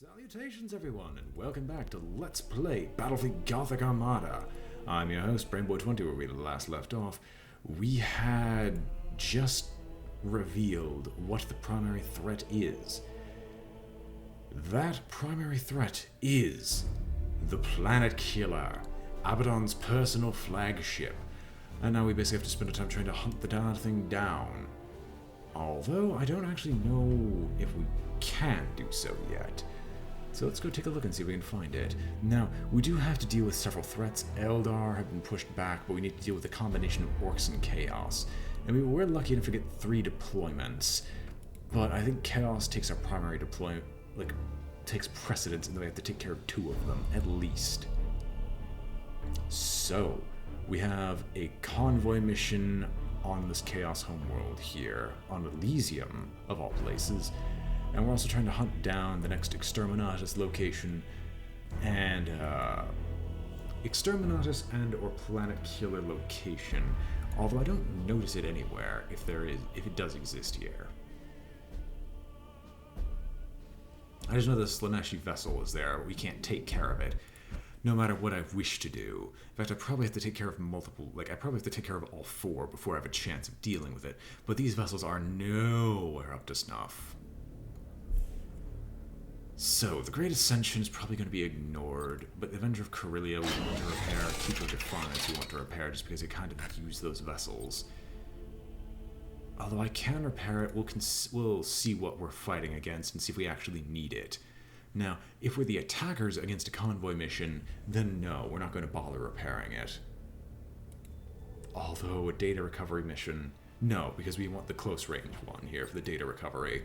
Salutations everyone, and welcome back to Let's Play Battlefleet Gothic Armada. I'm your host, BrainBoy20, where we last left off. We had just revealed what the primary threat is. That primary threat is the Planet Killer, Abaddon's personal flagship. And now we basically have to spend our time trying to hunt the darn thing down. Although, I don't actually know if we can do so yet. So let's go take a look and see if we can find it. Now, we do have to deal with several threats. Eldar have been pushed back, but we need to deal with a combination of Orks and Chaos. And we're lucky enough to get 3 deployments. But I think Chaos takes our primary deployment, takes precedence, and then we have to take care of 2 of them, at least. So, we have a convoy mission on this Chaos homeworld here, on Elysium, of all places. And we're also trying to hunt down the next Exterminatus location, and Exterminatus and or Planet Killer location. Although I don't notice it anywhere if it does exist here. I just know the Slaneshi vessel is there, but we can't take care of it, no matter what I wish to do. In fact, I probably have to take care of I probably have to take care of all 4 before I have a chance of dealing with it. But these vessels are nowhere up to snuff. So, the Great Ascension is probably going to be ignored, but the Avenger of Corellia we want to repair, Keeper of Defiance we want to repair just because they kind of use those vessels. Although I can repair it, we'll see what we're fighting against and see if we actually need it. Now, if we're the attackers against a convoy mission, then no, we're not going to bother repairing it. Although a data recovery mission, no, because we want the close range one here for the data recovery.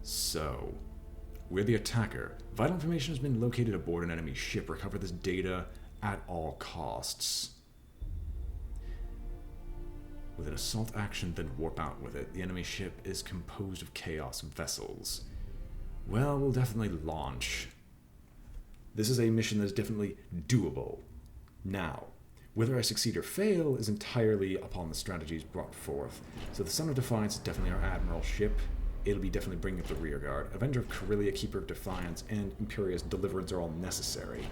So, we're the attacker. Vital information has been located aboard an enemy ship. Recover this data at all costs. With an assault action, then warp out with it. The enemy ship is composed of Chaos vessels. Well, we'll definitely launch. This is a mission that is definitely doable. Now, whether I succeed or fail is entirely upon the strategies brought forth. So the Son of Defiance is definitely our Admiral ship. It'll be definitely bringing up the rear guard. Avenger of Corellia, Keeper of Defiance, and Imperious Deliverance are all necessary.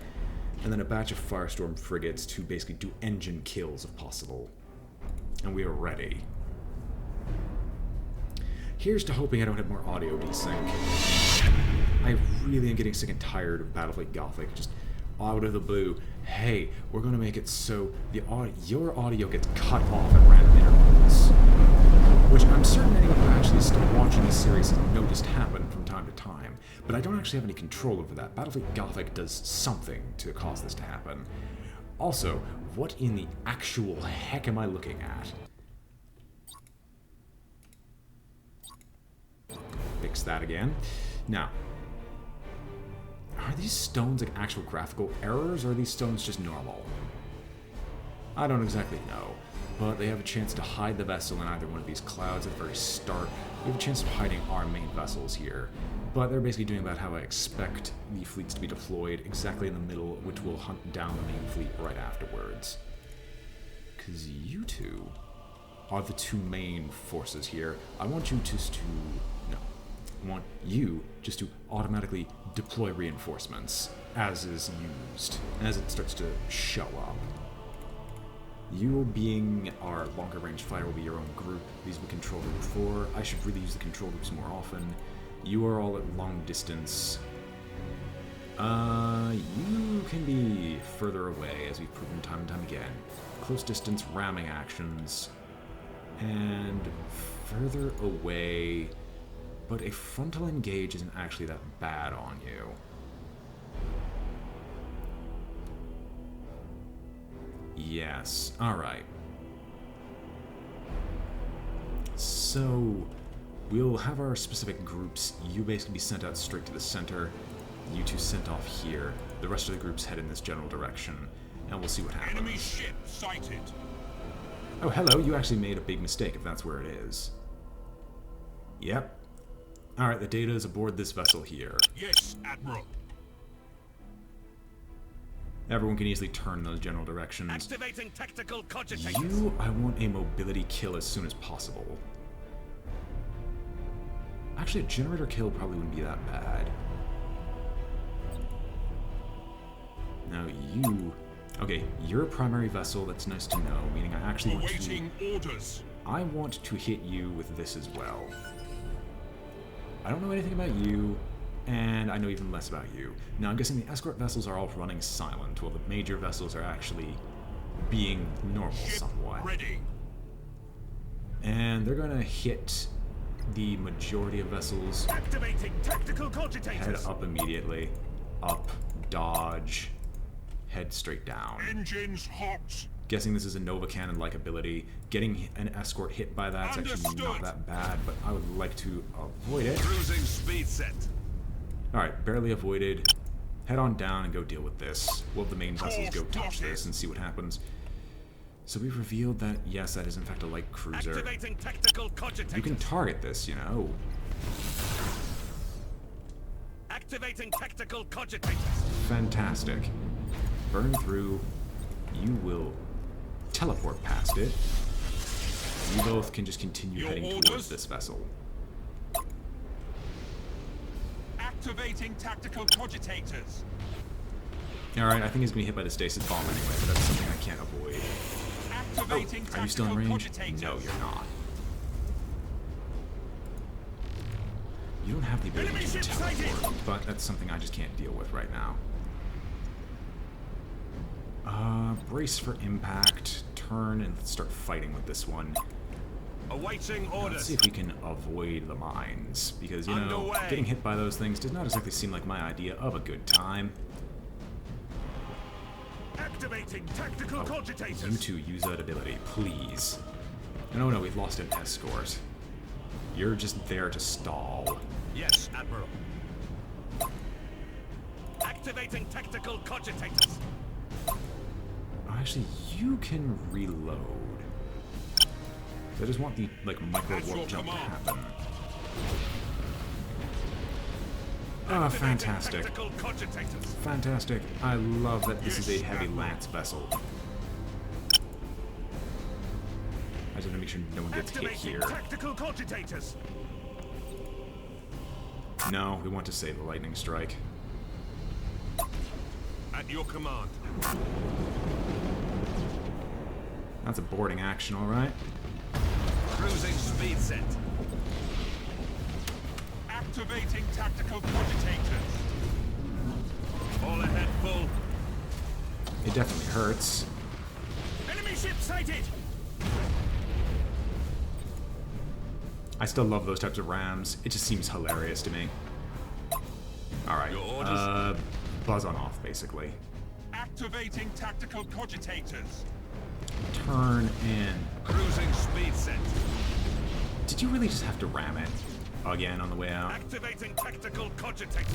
And then a batch of Firestorm frigates to basically do engine kills if possible. And we are ready. Here's to hoping I don't have more audio desync. I really am getting sick and tired of Battlefleet Gothic. Just out of the blue, hey, we're going to make it so your audio gets cut off at random intervals. Which I'm certain anyone who actually is still watching this series has noticed happen from time to time, but I don't actually have any control over that. Battlefleet Gothic does something to cause this to happen. Also, what in the actual heck am I looking at? Fix that again. Now, are these stones like actual graphical errors, or are these stones just normal? I don't exactly know. But they have a chance to hide the vessel in either one of these clouds at the very start. We have a chance of hiding our main vessels here. But they're basically doing about how I expect the fleets to be deployed, exactly in the middle, which will hunt down the main fleet right afterwards. Because you two are the 2 main forces here. I want you I want you just to automatically deploy reinforcements as is used, as it starts to show up. You being our longer range fighter will be your own group. These will be control group 4. I should really use the control groups more often. You are all at long distance. You can be further away, as we've proven time and time again. Close distance ramming actions. And further away, but a frontal engage isn't actually that bad on you. Yes, alright. So, we'll have our specific groups. You basically be sent out straight to the center. You 2 sent off here. The rest of the groups head in this general direction. And we'll see what happens. Enemy ship sighted. Oh, hello, you actually made a big mistake if that's where it is. Yep. Alright, the data is aboard this vessel here. Yes, Admiral. Everyone can easily turn in those general directions. Activating tactical cogitators. I want a mobility kill as soon as possible. Actually, a generator kill probably wouldn't be that bad. Now you... Okay, you're a primary vessel, that's nice to know, meaning I actually want to... Awaiting orders. I want to hit you with this as well. I don't know anything about you, and I know even less about you. Now, I'm guessing the escort vessels are all running silent, while the major vessels are actually being normal somewhat. Ready. And they're going to hit the majority of vessels. Activating tactical cogitators. Head up immediately. Up, dodge, head straight down. Engines hot. Guessing this is a Nova Cannon-like ability. Getting an escort hit by that's actually not that bad, but I would like to avoid it. Cruising speed set. Alright, barely avoided. Head on down and go deal with this. We'll have the main vessels go touch this and see what happens. So we've revealed that, yes, that is in fact a light cruiser. Activating tactical cogitators. You can target this, you know. Activating tactical cogitators. Fantastic. Burn through. You will teleport past it. You both can just continue Your heading orders? towards this vessel. Activating tactical cogitators. Alright, I think he's going to be hit by the stasis bomb anyway, but that's something I can't avoid. Activating Are you still in tactical range? cogitators. No, you're not. You don't have the ability Enemy to ship sighted! teleport, but that's something I just can't deal with right now. Brace for impact, turn and start fighting with this one. Awaiting orders. Let's see if we can avoid the mines, because, you know, Underway. getting hit by those things does not exactly seem like my idea of a good time. Activating tactical cogitators. You two use that ability, please. No, no, we've lost an escort. You're just there to stall. Yes, Admiral. Activating tactical cogitators. Actually, you can reload. I just want the, like, micro That's warp your jump to command. happen. Ah, Activating fantastic. Tactical cogitators. Fantastic. I love that this is a Yes, heavy Admiral. lance vessel. I just want to make sure no one gets hit Activating here. tactical cogitators. No, we want to save the lightning strike. At your command. That's a boarding action, alright? Cruising speed set. Activating tactical cogitators. All ahead full. It definitely hurts. Enemy ship sighted. I still love those types of rams. It just seems hilarious to me. Alright, Your orders? buzz on off, basically. Activating tactical cogitators. Turn in. Cruising speed set. Did you really just have to ram it again on the way out? Activating tactical cogitators.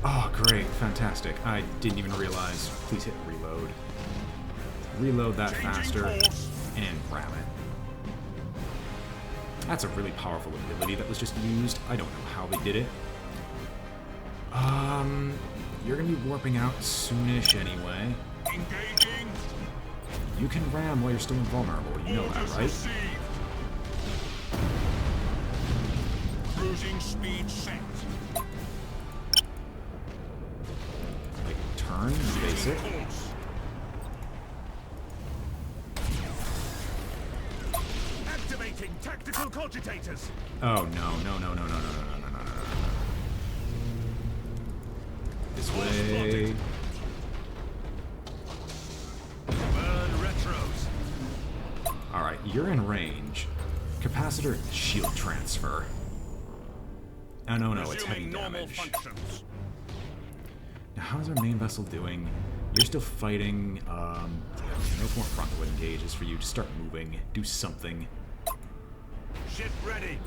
Oh, great. Fantastic. I didn't even realize. Please hit reload. Reload that Changing faster course. and ram it. That's a really powerful ability that was just used. I don't know how they did it. You're gonna be warping out soonish anyway. Engaging. You can ram while you're still invulnerable. You know that, Orders right? received. Cruising speed set. Like, turn, basic. Course. Activating tactical cogitators. Oh, no, no, no, no, no, no, no, no, no, no, no, no. This way. Burn retros. Alright, you're in range. Capacitor shield transfer. Oh, no, no, it's heavy Resuming normal damage. functions. Now, how's our main vessel doing? You're still fighting. No more frontal engages for you. Just start moving. Do something. Ship ready.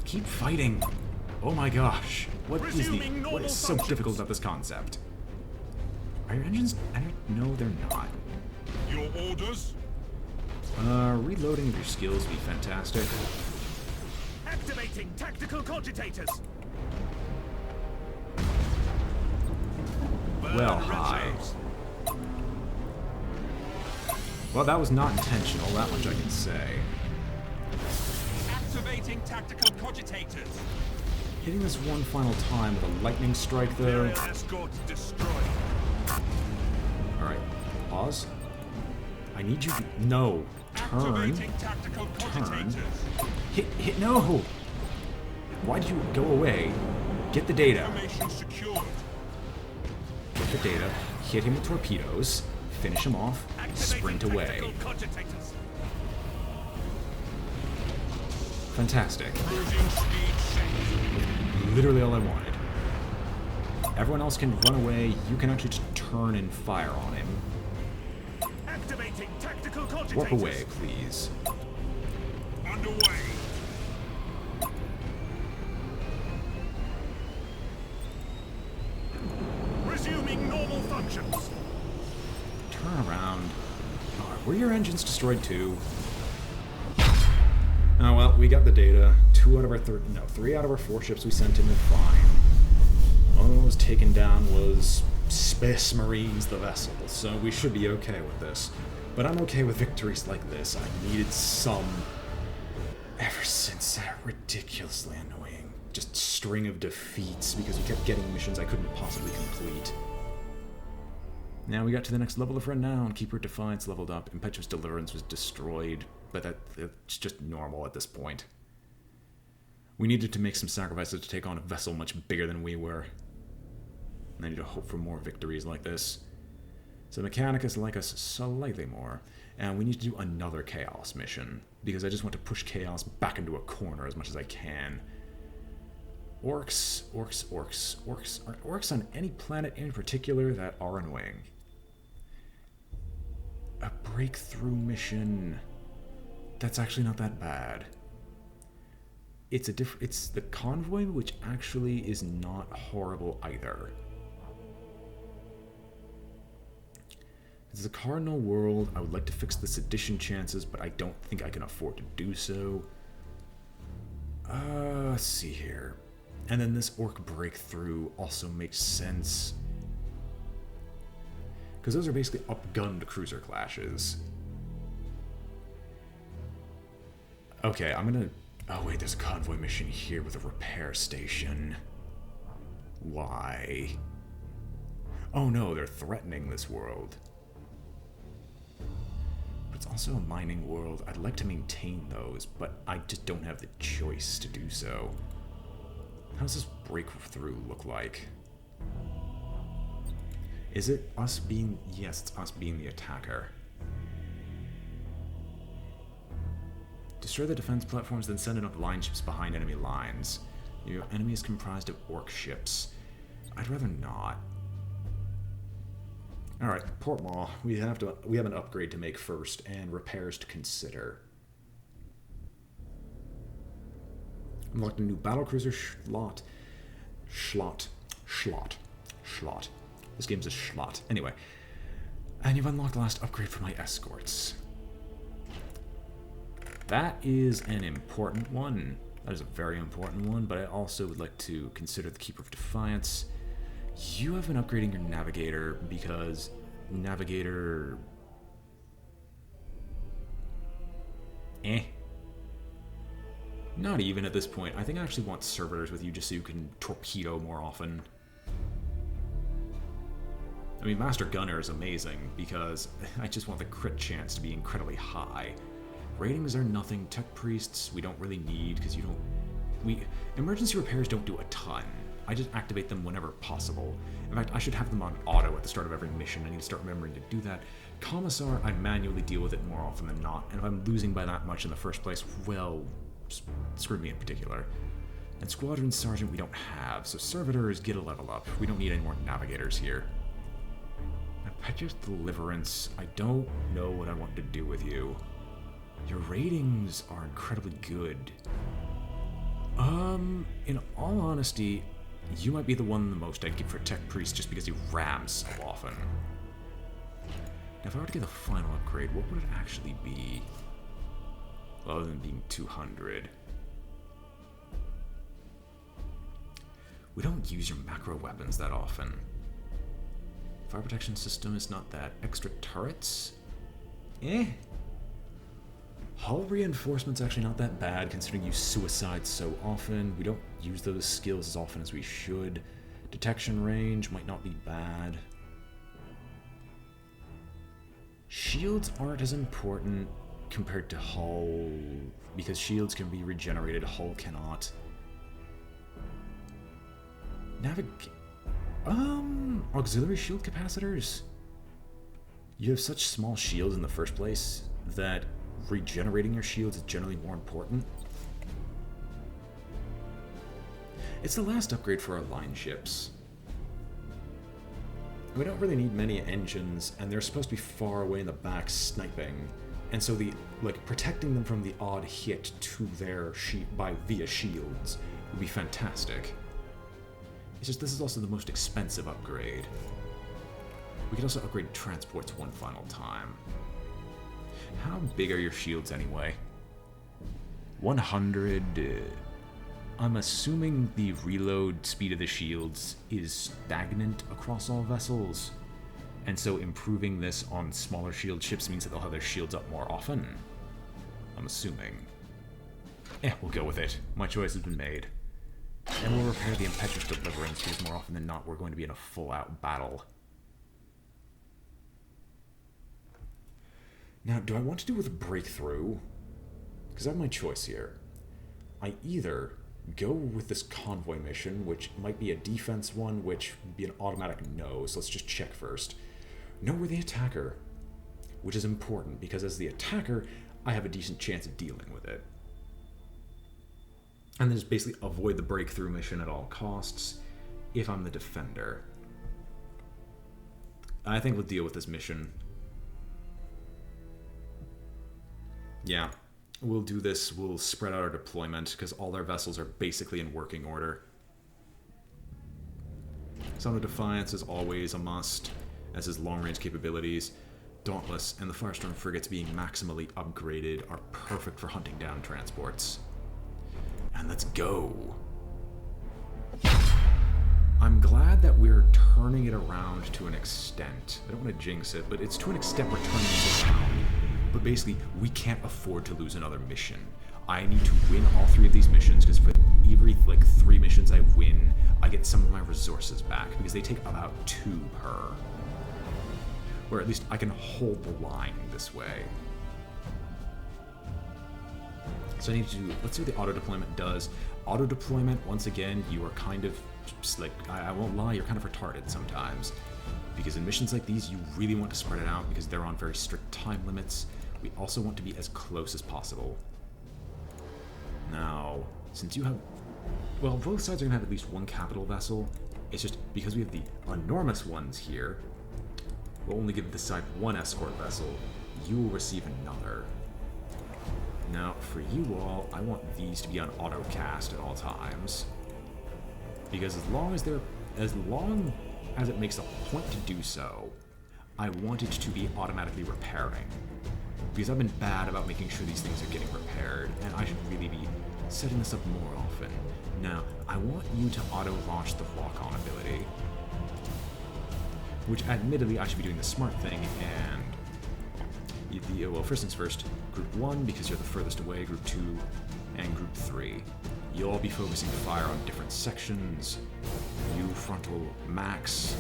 Keep fighting. Oh my gosh. What Resuming normal is so functions. difficult about this concept? Are your engines... No, they're not. Your orders. Reloading of your skills would be fantastic. Activating tactical cogitators. Burn Well, hi. retros. Well, that was not intentional, that much I can say. Activating tactical cogitators. Hitting this one final time with a lightning strike, though. Imperial escort destroyed. Alright, pause. I need you to... No. Turn. Activating tactical cogitators. Hit, no! Why did you go away? Get the data. Information secured. Get the data, hit him with torpedoes, finish him off, sprint away. Tactical cogitators. Fantastic. Cruising speed set. Literally all I wanted. Everyone else can run away, you can actually just turn and fire on him. Activating tactical cogitators. Warp away, please. Underway. Resuming normal functions. Turn around. Oh, were your engines destroyed too? Oh well, we got the data. 3 out of our 4 ships we sent in are fine. One that was taken down was Space Marines, the vessel, so we should be okay with this. But I'm okay with victories like this. I needed some ever since that ridiculously annoying just string of defeats because we kept getting missions I couldn't possibly complete. Now we got to the next level of renown. Keeper Defiance leveled up. Impetuous Deliverance was destroyed, but it's just normal at this point. We needed to make some sacrifices to take on a vessel much bigger than we were. And I need to hope for more victories like this. So Mechanicus like us slightly more. And we need to do another Chaos mission, because I just want to push Chaos back into a corner as much as I can. Orks. Are orks on any planet in particular that are annoying? A breakthrough mission. That's actually not that bad. It's the convoy, which actually is not horrible either. It's a cardinal world. I would like to fix the sedition chances, but I don't think I can afford to do so. Let's see here. And then this orc breakthrough also makes sense, because those are basically upgunned cruiser clashes. Okay, I'm gonna... Oh wait, there's a convoy mission here with a repair station. Why? Oh no, they're threatening this world. But it's also a mining world. I'd like to maintain those, but I just don't have the choice to do so. How does this breakthrough look like? Is it us being... Yes, it's us being the attacker. Destroy the defense platforms, then send enough line ships behind enemy lines. Your enemy is comprised of orc ships. I'd rather not. Alright, Port Maw. We have an upgrade to make first, and repairs to consider. Unlocked a new battlecruiser Schlot. This game's a Schlot. Anyway. And you've unlocked the last upgrade for my escorts. That is an important one. That is a very important one, but I also would like to consider the Keeper of Defiance. You have been upgrading your Navigator because Navigator... Not even at this point. I think I actually want servitors with you just so you can torpedo more often. I mean, Master Gunner is amazing because I just want the crit chance to be incredibly high. Ratings are nothing. Tech Priests we don't really need because emergency repairs don't do a ton. I just activate them whenever possible. In fact, I should have them on auto at the start of every mission. I need to start remembering to do that. Commissar, I manually deal with it more often than not, and if I'm losing by that much in the first place, well, screw me in particular. And Squadron Sergeant we don't have, so Servitors get a level up. We don't need any more Navigators here. Impetuous Deliverance, I don't know what I want to do with you. Your ratings are incredibly good. In all honesty, you might be the one the most I'd give for Tech Priest just because he rams so often. Now, if I were to get the final upgrade, what would it actually be? Well, other than being 200. We don't use your macro weapons that often. Fire protection system is not that. Extra turrets? Hull reinforcement's actually not that bad, considering you suicide so often. We don't use those skills as often as we should. Detection range might not be bad. Shields aren't as important compared to hull, because shields can be regenerated, hull cannot. Auxiliary shield capacitors? You have such small shields in the first place that regenerating your shields is generally more important. It's the last upgrade for our line ships. We don't really need many engines, and they're supposed to be far away in the back sniping, and so protecting them from the odd hit to their via shields would be fantastic. It's just this is also the most expensive upgrade. We could also upgrade transports one final time. How big are your shields anyway? 100. I'm assuming the reload speed of the shields is stagnant across all vessels, and so improving this on smaller shield ships means that they'll have their shields up more often. I'm assuming. We'll go with it. My choice has been made. And we'll repair the impetuous deliverance, because more often than not we're going to be in a full-out battle. Now, do I want to do with a breakthrough? Because I have my choice here. I either go with this convoy mission, which might be a defense one, which would be an automatic no, so let's just check first. No, we're the attacker, which is important, because as the attacker, I have a decent chance of dealing with it. And then just basically avoid the breakthrough mission at all costs if I'm the defender. I think we'll deal with this mission. Yeah, we'll do this. We'll spread out our deployment because all our vessels are basically in working order. Son of Defiance is always a must, as his long-range capabilities. Dauntless and the Firestorm frigates being maximally upgraded are perfect for hunting down transports. And let's go. I'm glad that we're turning it around to an extent. I don't want to jinx it, but it's to an extent we're turning it around. But basically, we can't afford to lose another mission. I need to win all 3 of these missions, because for every 3 missions I win, I get some of my resources back, because they take about 2 per. Or at least I can hold the line this way. So I need to do, let's see what the auto-deployment does. Auto-deployment, once again, you are kind of, just I won't lie, you're kind of retarded sometimes. Because in missions like these, you really want to spread it out, because they're on very strict time limits. We also want to be as close as possible. Now, since you have, well, both sides are going to have at least 1 capital vessel. It's just because we have the enormous ones here, we'll only give this side 1 escort vessel. You will receive another. Now, for you all, I want these to be on auto-cast at all times. Because as long as it makes a point to do so, I want it to be automatically repairing. Because I've been bad about making sure these things are getting repaired, and I should really be setting this up more often. Now, I want you to auto-launch the lock-on ability. Which, admittedly, I should be doing the smart thing, and... well, first things first, Group 1, because you're the furthest away, Group 2, and Group 3. You'll all be focusing fire on different sections. You, frontal max.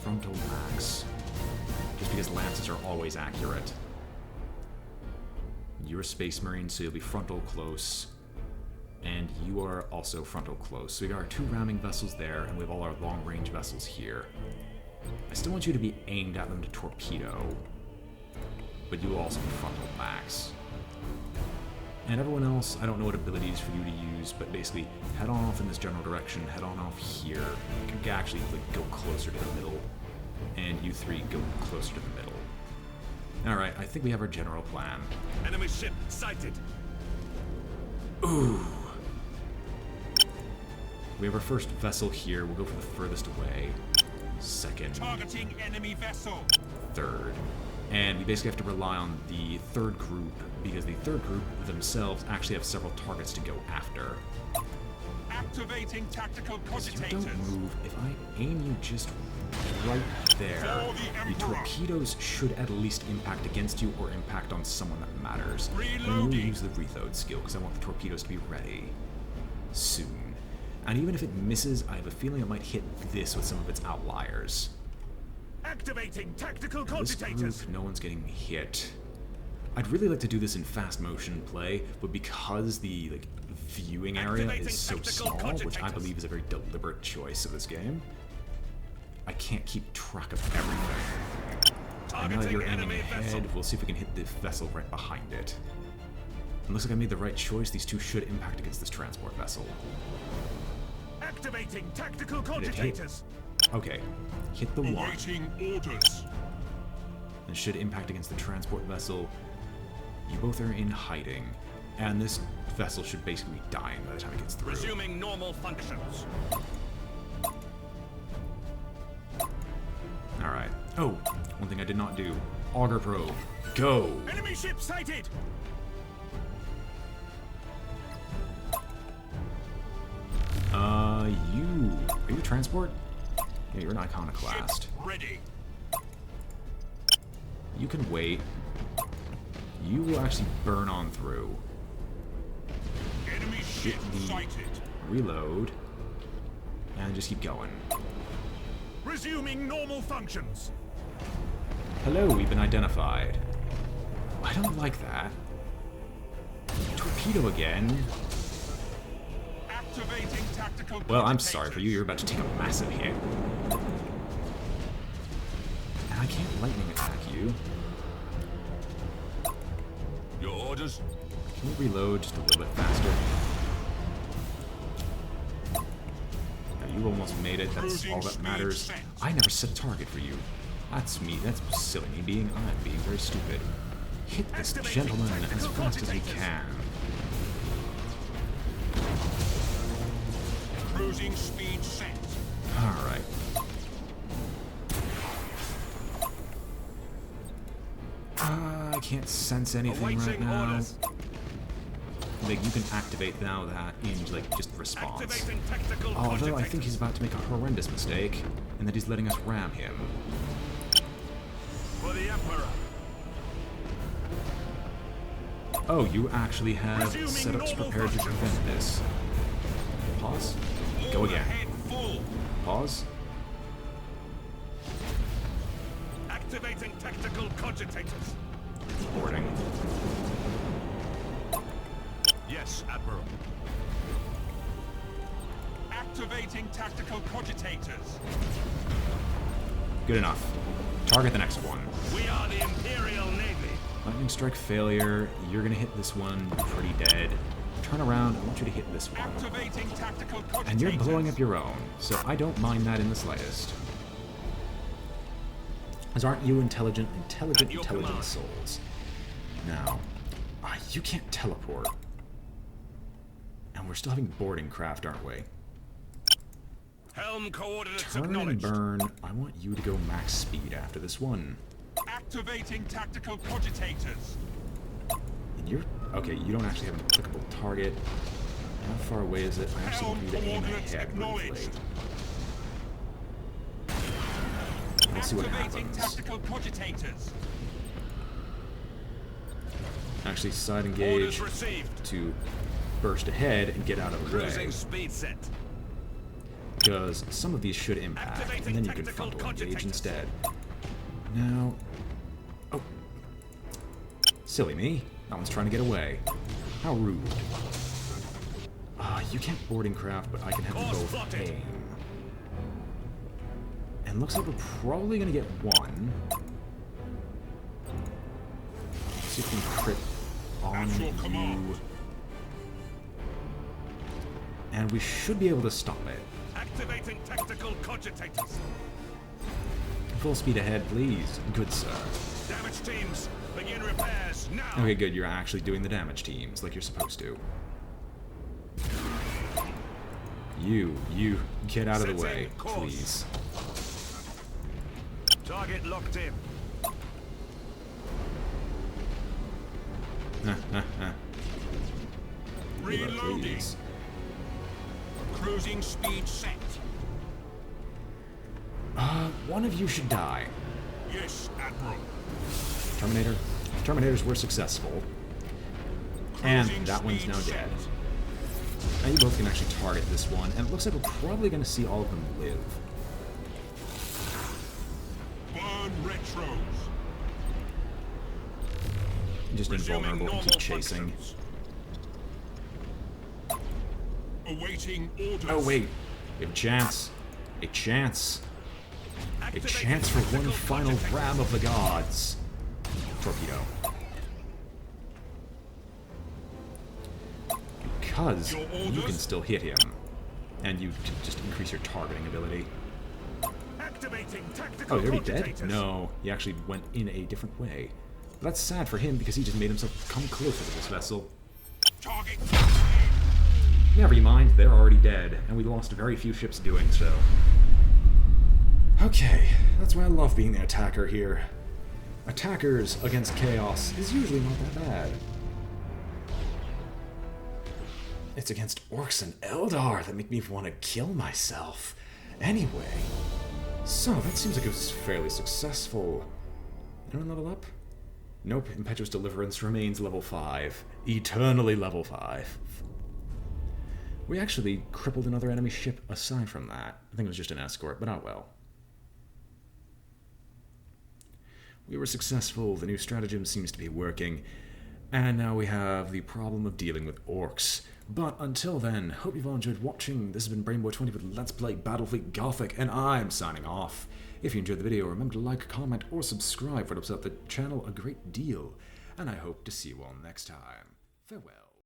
Frontal max. Just because lances are always accurate. You're a Space Marine, so you'll be frontal close. And you are also frontal close. So we got our 2 ramming vessels there, and we have all our long-range vessels here. I still want you to be aimed at them to torpedo. But you will also be frontal max. And everyone else, I don't know what abilities for you to use, but basically, head on off in this general direction, head on off here. You can actually go closer to the middle. And you 3 go closer to the middle. Alright, I think we have our general plan. Enemy ship sighted. Ooh. We have our first vessel here. We'll go for the furthest away. Second. Targeting enemy vessel. Third. And we basically have to rely on the 3rd group, because the 3rd group themselves actually have several targets to go after. Activating tactical So cogitators. don't move. If I aim you just right there. For the The Emperor. torpedoes should at least impact against you or impact on someone that matters. And Reloading. we'll use the reload skill because I want the torpedoes to be ready soon. And even if it misses, I have a feeling it might hit this with some of its outliers. Activating tactical And this group, cogitators. no one's getting hit. I'd really like to do this in fast motion play, but because the viewing area Activating is so tactical small, which I cogitators. believe is a very deliberate choice of this game, I can't keep track of everything. And now that you're aiming enemy ahead, vessel. we'll see if we can hit the vessel right behind it. It looks like I made the right choice. These two should impact against this transport vessel. Activating tactical Did it hit? cogitators. Okay, hit the one. Awaiting orders. And should impact against the transport vessel. You both are in hiding, and this vessel should basically be dying by the time it gets through. Resuming normal functions. Alright. Oh, one thing I did not do. Auger probe. Go! Enemy ship sighted. Are you transport? Yeah, you're an iconoclast. Ship ready. You can wait. You will actually burn on through. Enemy ship the- sighted. Reload. And just keep going. Resuming normal functions. Hello, we've been identified. I don't like that. Torpedo again. Activating tactical Well, I'm cogitators. sorry for you. You're about to take a massive hit. And I can't lightning attack you. Your orders. Can you reload just a little bit faster? Now, you almost made it. That's Cruising all that speed matters. set. I never set a target for you. That's me. That's silly. I'm being very stupid. Hit this Activating gentleman as tactical fast as you cogitators. can. Cruising speed set. Alright. I can't sense anything right Awaiting now. orders. Like, you can activate now that in, like, just response. Activating tactical Although I cogitators. think he's about to make a horrendous mistake, and that he's letting us ram him. For the Emperor. Oh, you actually have Resuming setups normal prepared to functions. prevent this. Pause. Go again. Overhead full. Pause. Activating tactical cogitators. Boarding. Yes, Admiral. Activating tactical cogitators. Good enough. Target the next one. We are the Imperial Navy. Lightning strike failure. You're gonna hit this one. You're pretty dead. Turn around. I want you to hit this one. Activating tactical cogitators. And you're blowing up your own, so I don't mind that in the slightest. As aren't you intelligent Your command. souls? Now, you can't teleport. And we're still having boarding craft, aren't we? Helm coordinates Turn and acknowledged. burn. I want you to go max speed after this one. Activating tactical cogitators. And you're... Okay, you don't actually have an applicable target. How far away is it? I actually want you to aim Coordinates ahead briefly. acknowledged. We'll see what Activating happens. tactical cogitators. Actually, side Orders engage received. to burst ahead and get out of the way. Cruising speed set. Because some of these should impact, Activating and then you can tactical frontal engage cogitators. instead. Now... Oh. Silly me. That one's trying to get away. How rude. You can't boarding craft, but I can have you Course both plotted. aim. And looks like we're probably gonna get one. See if we can crit on At your you. command. And we should be able to stop it. Activating tactical cogitators. Full speed ahead, please. Good sir. Damage teams, begin repairs now. Okay, good. You're actually doing the damage teams like you're supposed to. You, get out of the way, Setting course. please. Target locked in. Reload, Reloading. please. Cruising speed set. One of you should die. Yes, Admiral. Terminator. Terminators were successful. And that one's now dead. Now you both can actually target this one, and it looks like we're probably going to see all of them live. Burn retros. Just Resuming invulnerable and normal keep chasing. functions. Awaiting orders. Oh wait, we have a chance. A chance. A chance for one final ram of the gods. Torpedo. Because you can still hit him. And you just increase your targeting ability. Activating tactical Oh, he already dead? cogitators. No, he actually went in a different way. But that's sad for him because he just made himself come closer to this vessel. Target. Never mind, they're already dead, and we lost very few ships doing so. Okay, that's why I love being the attacker here. Attackers against chaos is usually not that bad. It's against Orks and Eldar that make me want to kill myself. Anyway, so that seems like it was fairly successful. Anyone level up? Nope, Impetuous Deliverance remains level 5. Eternally level 5. We actually crippled another enemy ship aside from that. I think it was just an escort, but oh well. We were successful, the new stratagem seems to be working, and now we have the problem of dealing with Orks. But until then, hope you've all enjoyed watching. This has been BrainBoy20 with Let's Play Battlefleet Gothic, and I'm signing off. If you enjoyed the video, remember to like, comment, or subscribe, for it helps out the channel a great deal. And I hope to see you all next time. Farewell.